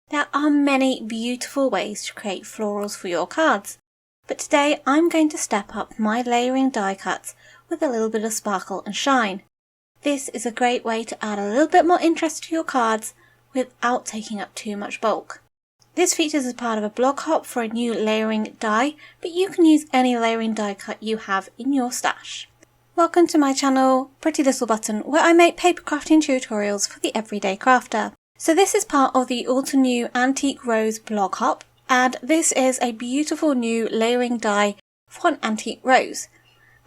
There are many beautiful ways to create florals for your cards, but today I'm going to step up my layering die cuts with a little bit of sparkle and shine. This is a great way to add a little bit more interest to your cards without taking up too much bulk. This features as part of a blog hop for a new layering die, but you can use any layering die cut you have in your stash. Welcome to my channel, Pretty Little Button, where I make paper crafting tutorials for the everyday crafter. So this is part of the Altenew Antique Rose blog hop, and this is a beautiful new layering die for an antique rose.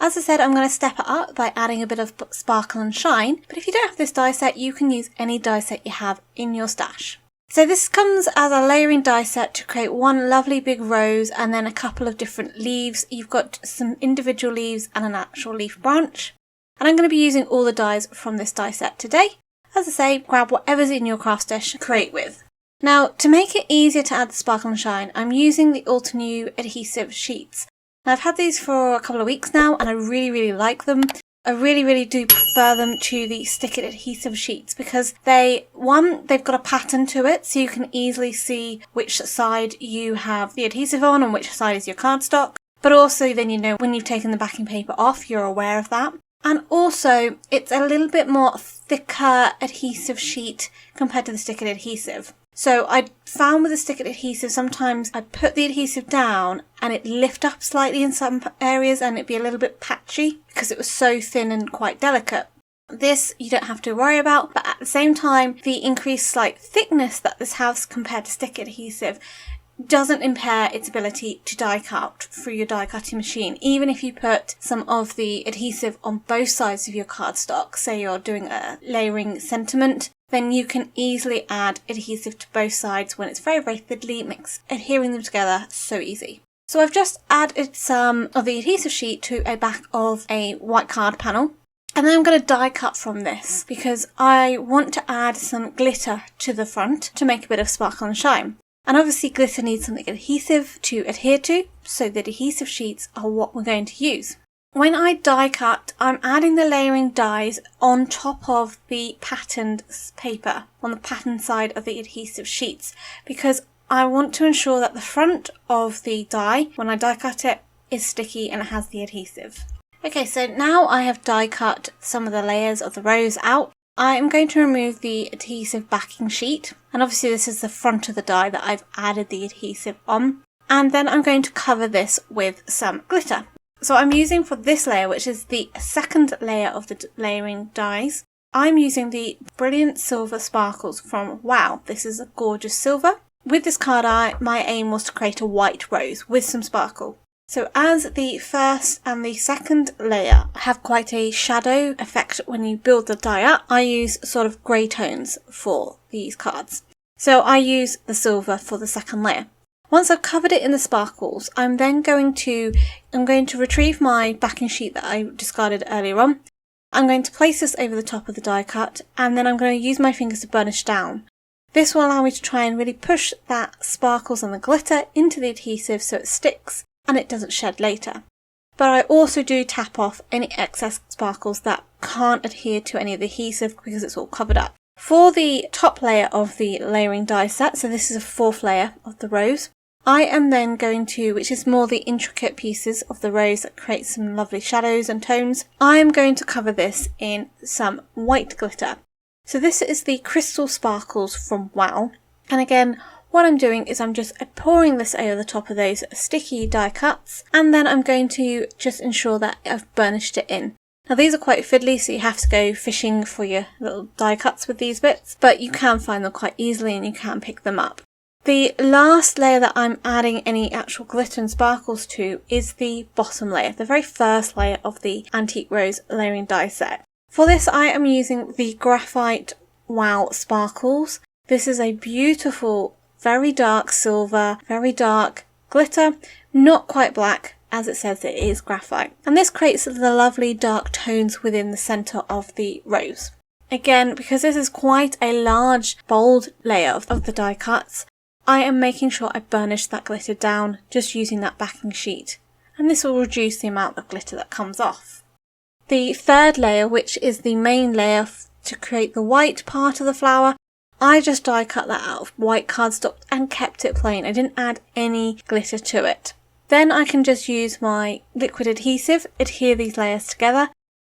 As I said, I'm going to step it up by adding a bit of sparkle and shine, but if you don't have this die set, you can use any die set you have in your stash. So this comes as a layering die set to create one lovely big rose and then a couple of different leaves. You've got some individual leaves and an actual leaf branch. And I'm going to be using all the dies from this die set today. As I say, grab whatever's in your craft stash, create with. Now, to make it easier to add the sparkle and shine, I'm using the Altenew adhesive sheets. Now, I've had these for a couple of weeks now and I really like them. I really do prefer them to the stick it adhesive sheets because they've got a pattern to it, so you can easily see which side you have the adhesive on and which side is your cardstock. But also then you know when you've taken the backing paper off, you're aware of that. And also, it's a little bit more thicker adhesive sheet compared to the stick it adhesive. So I found with the stick it adhesive, sometimes I put the adhesive down and it'd lift up slightly in some areas and it'd be a little bit patchy because it was so thin and quite delicate. This you don't have to worry about, but at the same time, the increased slight thickness that this has compared to stick it adhesive doesn't impair its ability to die cut through your die cutting machine. Even if you put some of the adhesive on both sides of your cardstock, say you're doing a layering sentiment, then you can easily add adhesive to both sides when it's very thinly. It makes adhering them together so easy. So I've just added some of the adhesive sheet to a back of a white card panel. And then I'm going to die cut from this because I want to add some glitter to the front to make a bit of sparkle and shine. And obviously glitter needs something adhesive to adhere to, so the adhesive sheets are what we're going to use. When I die cut, I'm adding the layering dies on top of the patterned paper, on the patterned side of the adhesive sheets, because I want to ensure that the front of the die, when I die cut it, is sticky and it has the adhesive. Okay, so now I have die cut some of the layers of the rose out. I am going to remove the adhesive backing sheet, and obviously this is the front of the die that I've added the adhesive on, and then I'm going to cover this with some glitter. So I'm using for this layer, which is the second layer of the layering dies, I'm using the Brilliant Silver Sparkles from Wow. This is a gorgeous silver. With this card art, my aim was to create a white rose with some sparkle. So as the first and the second layer have quite a shadow effect when you build the die up, I use sort of grey tones for these cards. So I use the silver for the second layer. Once I've covered it in the sparkles, I'm going to retrieve my backing sheet that I discarded earlier on. I'm going to place this over the top of the die cut, and then I'm going to use my fingers to burnish down. This will allow me to try and really push that sparkles and the glitter into the adhesive so it sticks and it doesn't shed later. But I also do tap off any excess sparkles that can't adhere to any of the adhesive because it's all covered up. For the top layer of the layering die set, so this is a fourth layer of the rose, I am then going to, which is more the intricate pieces of the rose that create some lovely shadows and tones, I am going to cover this in some white glitter. So this is the Crystal Sparkles from Wow. And again, what I'm doing is I'm just pouring this over the top of those sticky die cuts, and then I'm going to just ensure that I've burnished it in. Now these are quite fiddly, so you have to go fishing for your little die cuts with these bits, but you can find them quite easily and you can pick them up. The last layer that I'm adding any actual glitter and sparkles to is the bottom layer, the very first layer of the Antique Rose layering die set. For this I am using the Graphite Wow Sparkles. This is a beautiful, very dark silver, very dark glitter, not quite black, as it says it is graphite. And this creates the lovely dark tones within the centre of the rose. Again, because this is quite a large, bold layer of the die cuts, I am making sure I burnish that glitter down just using that backing sheet. And this will reduce the amount of glitter that comes off. The third layer, which is the main layer to create the white part of the flower, I just die cut that out of white cardstock and kept it plain. I didn't add any glitter to it. Then I can just use my liquid adhesive, adhere these layers together.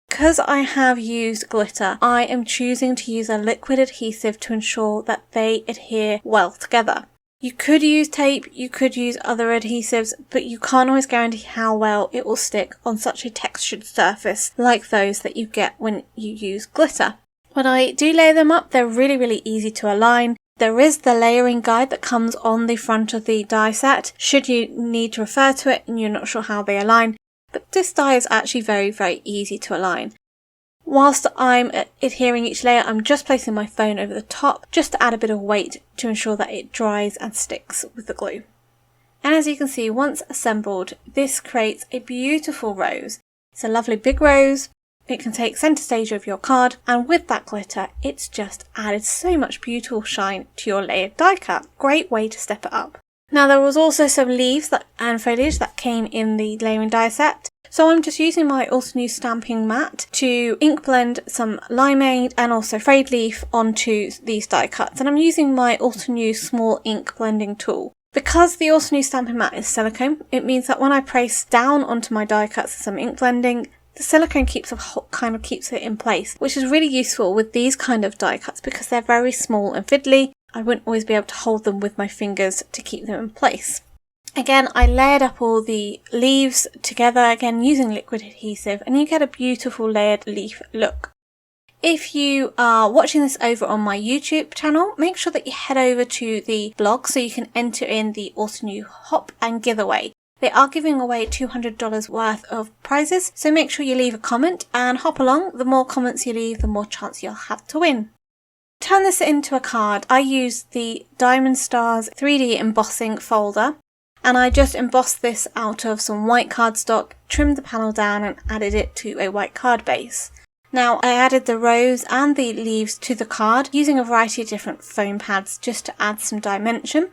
Because I have used glitter, I am choosing to use a liquid adhesive to ensure that they adhere well together. You could use tape, you could use other adhesives, but you can't always guarantee how well it will stick on such a textured surface like those that you get when you use glitter. When I do layer them up, they're really easy to align. There is the layering guide that comes on the front of the die set, should you need to refer to it and you're not sure how they align, but this die is actually very easy to align. Whilst I'm adhering each layer, I'm just placing my phone over the top just to add a bit of weight to ensure that it dries and sticks with the glue. And as you can see, once assembled, this creates a beautiful rose. It's a lovely big rose. It can take centre stage of your card, and with that glitter, it's just added so much beautiful shine to your layered die cut. Great way to step it up. Now there was also some leaves and foliage that came in the layering die set, so I'm just using my Altenew stamping mat to ink blend some limeade and also frayed leaf onto these die cuts, and I'm using my Altenew small ink blending tool. Because the Altenew stamping mat is silicone, it means that when I press down onto my die cuts and some ink blending, the silicone keeps it in place, which is really useful with these kind of die cuts because they're very small and fiddly. I wouldn't always be able to hold them with my fingers to keep them in place. Again, I layered up all the leaves together, again using liquid adhesive, and you get a beautiful layered leaf look. If you are watching this over on my YouTube channel, make sure that you head over to the blog so you can enter in the Altenew Hop and Giveaway. They are giving away $200 worth of prizes, so make sure you leave a comment and hop along. The more comments you leave, the more chance you'll have to win. Turn this into a card. I used the Diamond Stars 3D embossing folder, and I just embossed this out of some white cardstock, trimmed the panel down and added it to a white card base. Now I added the rose and the leaves to the card using a variety of different foam pads just to add some dimension.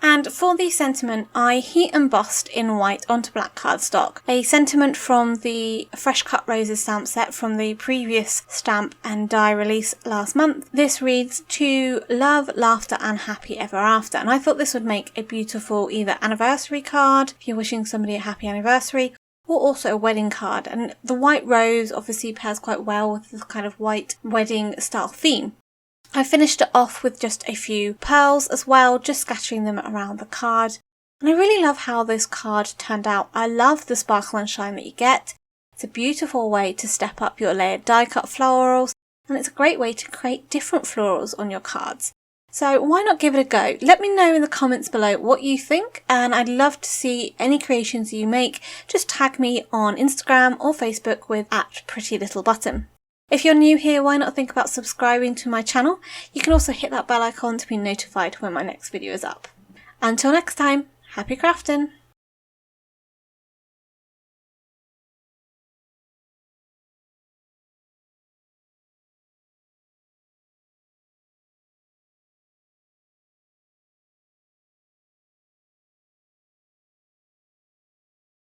And for the sentiment, I heat embossed in white onto black cardstock a sentiment from the Fresh Cut Roses stamp set from the previous stamp and die release last month. This reads, "To love, laughter and happy ever after." And I thought this would make a beautiful either anniversary card if you're wishing somebody a happy anniversary, or also a wedding card. And the white rose obviously pairs quite well with the kind of white wedding style theme. I finished it off with just a few pearls as well, just scattering them around the card. And I really love how this card turned out. I love the sparkle and shine that you get. It's a beautiful way to step up your layered die cut florals, and it's a great way to create different florals on your cards. So why not give it a go? Let me know in the comments below what you think, and I'd love to see any creations you make. Just tag me on Instagram or Facebook with @PrettyLittleButton. If you're new here, why not think about subscribing to my channel? You can also hit that bell icon to be notified when my next video is up. Until next time, happy crafting!